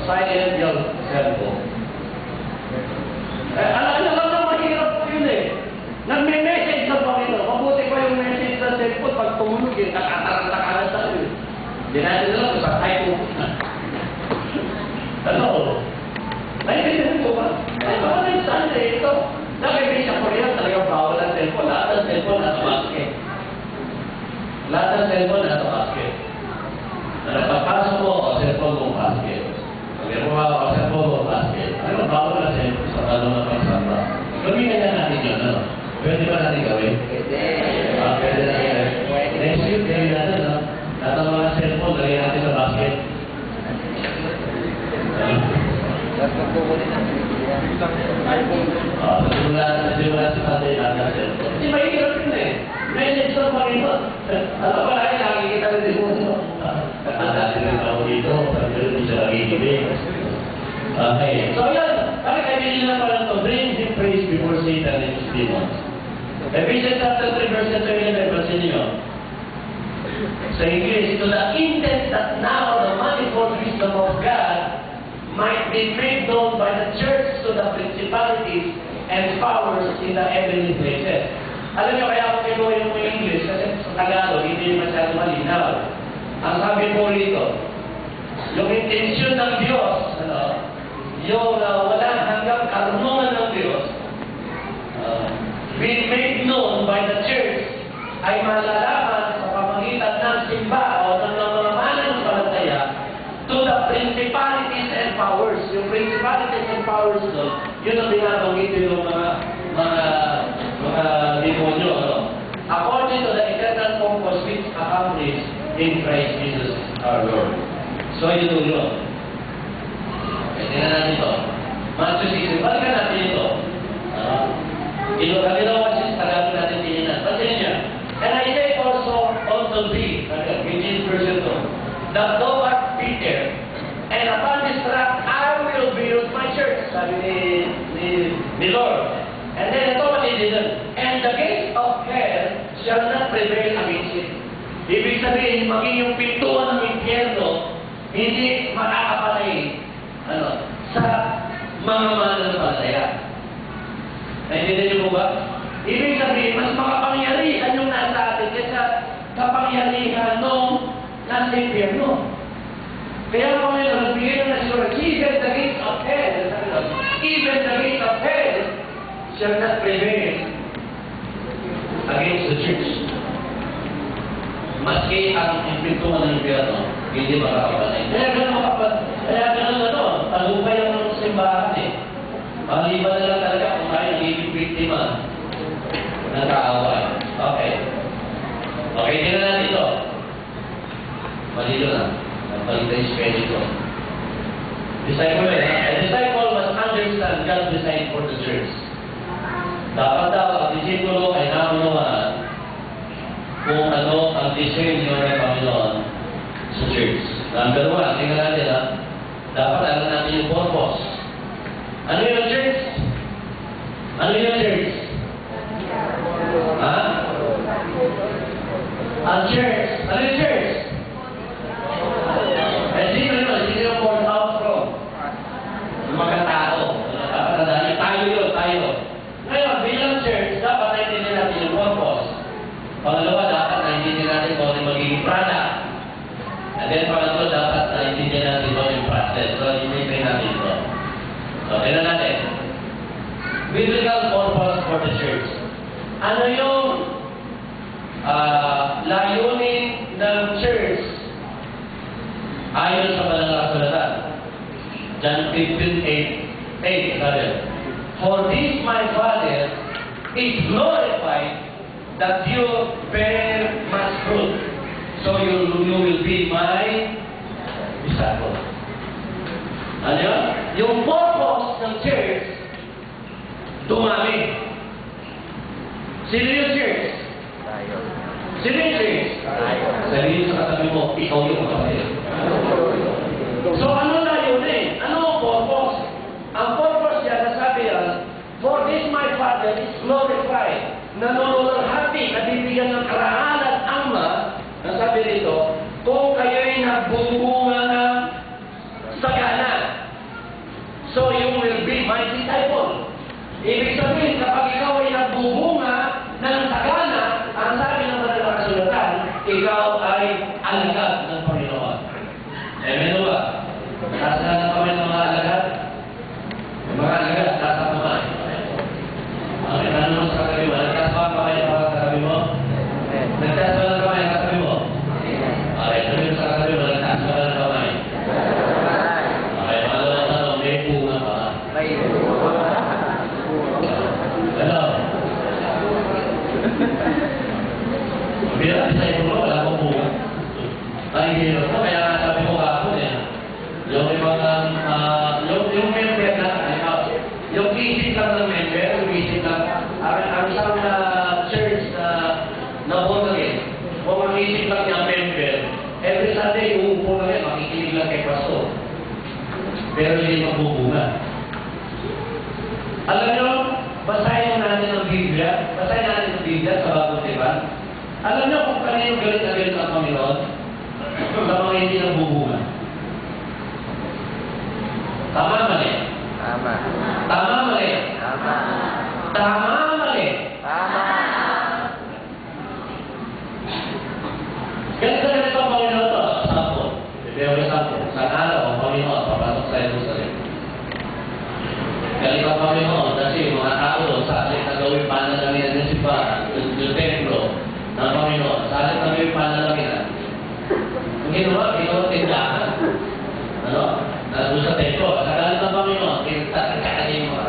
silent yung cellphone. Alam na mahirap yun eh. Nagme-message sa Panginoon. Mabuti pa yung message sa cellphone. Pag tumunog yun, takatarang-takaran sa yun. Hindi natin alam, sa type mo. Ano? Naibigan ko ba? Ay, baka na yung Sunday ito. Nakibig sa Korea, talagang bawal ang cellphone. Lahat ng cellphone nasa basket. Lahat ng cellphone nasa basket. Pagpasok mo, o cellphone mo basket. Pag mo o cellphone mo basket. Ano, bawal na cellphone sa tanong na pagsamba. Gawin na natin yun, ano? Pwede ba natin gawin? Pwede na yan. Next week, gawin natin, no? Lahat ng mga cellphone, lagyan natin sa basket. Simula sa Sunday natin ang cellphone. Hindi mahirap yun eh. Message sa Panginoon. Alam ba natin, nakikita rin din mo. Dati rin ako dito, pero hindi siya nakikinig. Okay. So yan, bakit kaibigan na pala ito? Bring him praise before Satan and his demons. Ephesians chapter 3, verse 11, pansin niyo. Sa English, to the intent that now the manifold wisdom of God might be made known by the church to the principalities and powers in the heavenly places. Alam niyo, kaya ako kinuha yung English kasi sa Tagalog, hindi masyado malinaw. Ang sabi po rito, yung intensyon ng Diyos, ano, yung walang hanggang karunungan ng Diyos, being made known by the church, ay malalaman sa pamagitan ng simba o ng mga mananampalataya to the principalities and powers. Yung principalities and powers doon, yun ang binabanggit yung mga demonyo, ano? According to the eternal purpose which accomplished in Christ Jesus our Lord. So, yun yun. Tingnan natin ito. Matthew 6. Balikan natin ito. Kanilawan siya, tagalog natin tininan. Pansin niya. And I say also unto thee, which is verse 2, that thou art Peter, and upon this rock I will build my church. Sabi ni Lord. And then ito matitinan. And the gates of hell shall not prevail against it. Ibig sabihin, maging yung pintuan ng impyerno, hindi makakapatay sa mga mananampalataya. Naintindihan niyo po ba? Ibig sabihin, mas makapangyarihan yung nasa atin kaysa kapangyarihan nung nasa impyerno. Kaya po ngayon, nagbigay na siguro, even the gates of hell, even the gates of hell shall not prevail against the church. Maski ang impintuan ng impyerno, hindi makakapatay. Kaya ganun, talumpay ang simbahan eh. Maliban na lang talaga kung tayo nagiging biktima ng kaaway. Okay. Okay, tingnan natin ito. Malilo na. Nagbalik tayo spell ito. Disciple a disciple must understand God's design for the church. Dapat daw ang disipulo ay naunawaan kung ano ang design niyo ng Panginoon sa church. Number 1, tingnan natin ha. Dapat alam natin yung purpose. Ano yung church? Ano yung church? Ha? Ang church. Ano yung church? Sino yun? Sino yung born out from? Yung mga tao. Tayo. Ngayon, bilang church, dapat naintindihan natin yung purpose. Pangalawa, dapat naintindihan natin kung ano yung magiging product. And then, pangatlo, dapat naintindihan natin kung ano yung process. So, inintay natin ito. So, tingnan natin. Biblical purpose for the church. Ano yung layunin ng church ayon sa Banal na Kasulatan? John 15:8 sabi, for this my Father is glorified that you bear much fruit, so you will be my disciple. Ano yun? Yung purpose ng church, dumami. Sino yung church? Tayo. Sino yung church? Tayo. Sabihin sa katabi mo, ikaw yung kapatid. So ano na yun eh? Ano ang purpose? Ang purpose niya, nasabi yan, for this my Father is glorified. Nanonolhati, nabibigyan ng karangalan at Ama, nasabi rito, kung kayo'y nagbubunga ng sagana. alagad ng Panginoon. Amen ba? Taas na ng kamay ng mga alagad? Yung mga alagad, taas ang kamay. Okay, ano naman sa katabi mo? Nagtaas ba ang kamay ng mga katabi mo? Nagtaas ba ng kamay ang katabi mo? Okay, sabi mo sa katabi mo, nagtaas ba ng kamay? Okay, mga tanong, may bunga ba? Hello? Bilang sa ito, wala akong bunga. Ay, hindi ko, kaya nga sabi ko kapon eh. Yung yung member na, yung visit lang ng member, yung visit lang, ang isang church na born again, kung ang visit lang niya member, every Sunday, uupo na rin, makikinig lang kay pastor. Pero hindi magbubunga. Alam nyo, basahin natin ang Biblia, sa Bagong Tipan. Alam nyo kung kanino galit na galit ang Panginoon? Sa mga hindi nagbubunga. Tama mali? Tama. Tama mali? Tama. Tama mali? Tama. Galit na galit ang Panginoon to. Sample. Pero sample. Sa araw, ang Panginoon, papasok sa Jerusalem. Galit ang Panginoon kasi mga tao sa alit na gawin panalangin ng simbahan, yung templo ng Panginoon, sa alit na gawin panalangin. Ang ginawa tindahan. Ano? Doon sa templo, sa galit ng Panginoon, tatagkakanin mo.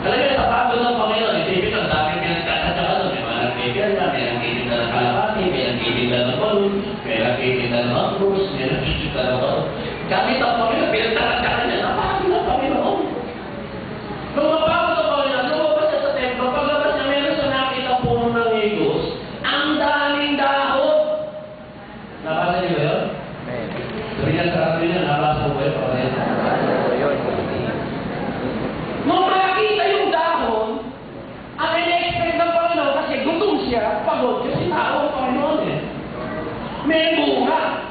Alam niyo, sa pagod ng Panginoon, isipin ang daming pinagkakasaka doon. May mga nagtitinda, may nagtitinda ng kalapati, may nagtitinda ng balon, may nagtitinda ng ambrose, may nagtitinda ng balon. Gamit ang Panginoon, pinagkakasaka niya, napakagod ng Panginoon. Nung mapagod ang Panginoon, lumabas siya sa templo, paglabas niya, meron siya nakita puno ng higos, ang daming dahon. Nabasa niyo ba yun? Sabi niya sa akin niya, nabasa mo yun? Nung makakita yung dahon, ang in-expect ng Panginoon kasi gutom siya, pagod kasi tao ang Panginoon eh. May bunga.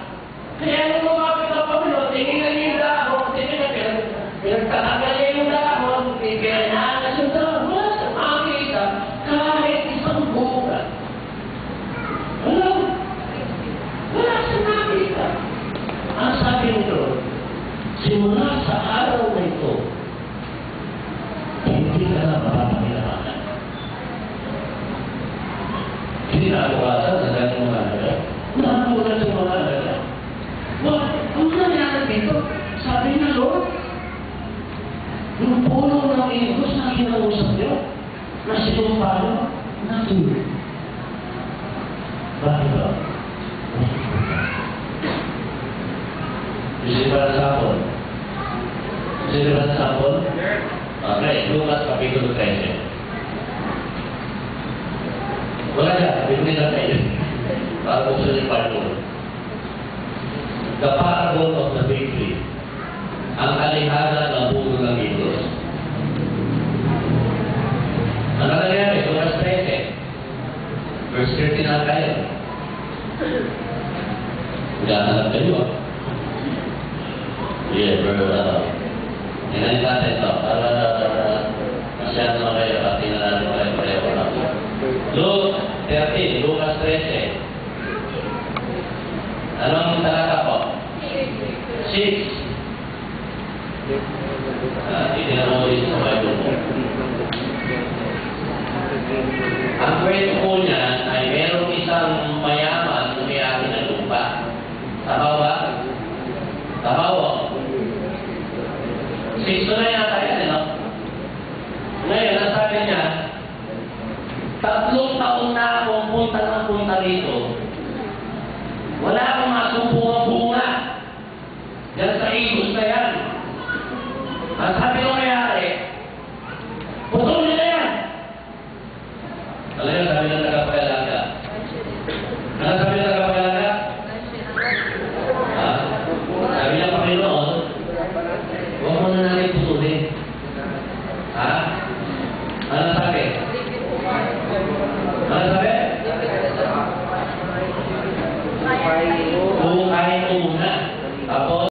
Kaya nung lumapit ang Panginoon, tingnan niya yung dahon, tingnan niya, pinagtatagal niya yung dahon, pinagtatagal yung dahon, wala siya makakita kahit isang bunga. Wala siya makakita. Ang sabi nito, simula sa araw na ito, hindi ka na mapapakilamanan. Hindi na alawasan sa dati mga alaga. Nakakulat sa mga alaga. Ang nangyari dito, sabi niya, Lord, yung puno ng igos na kinausap niyo, na sinumpano, natulog. Bakit ba? Bisa ba ng sapon? Bisa ba ng sapon? Okay, Lucas Kapitulo 13. Wala na, bibili na tayo. Para po sa part 2. The parable of the fig tree. Ang kalihana ng puno ng igos. Ano nangyari? Lucas 13. Verse 13 na tayo. Magkakalap kayo. Yeah, bro. Hinahin natin ito. Para masyado naman kayo. Pati na natin pareho na. Luke 13, Lucas 13. Anong talata po? 6. Hindi na mo dito sa Bible po. Ang kwento po niya ay merong isang mayaman na may-ari ng lupa. Tama ba? Tama ba? 6 na yata yan, no? Ngayon, ang sabi niya, 3 taon na akong punta ng punta rito,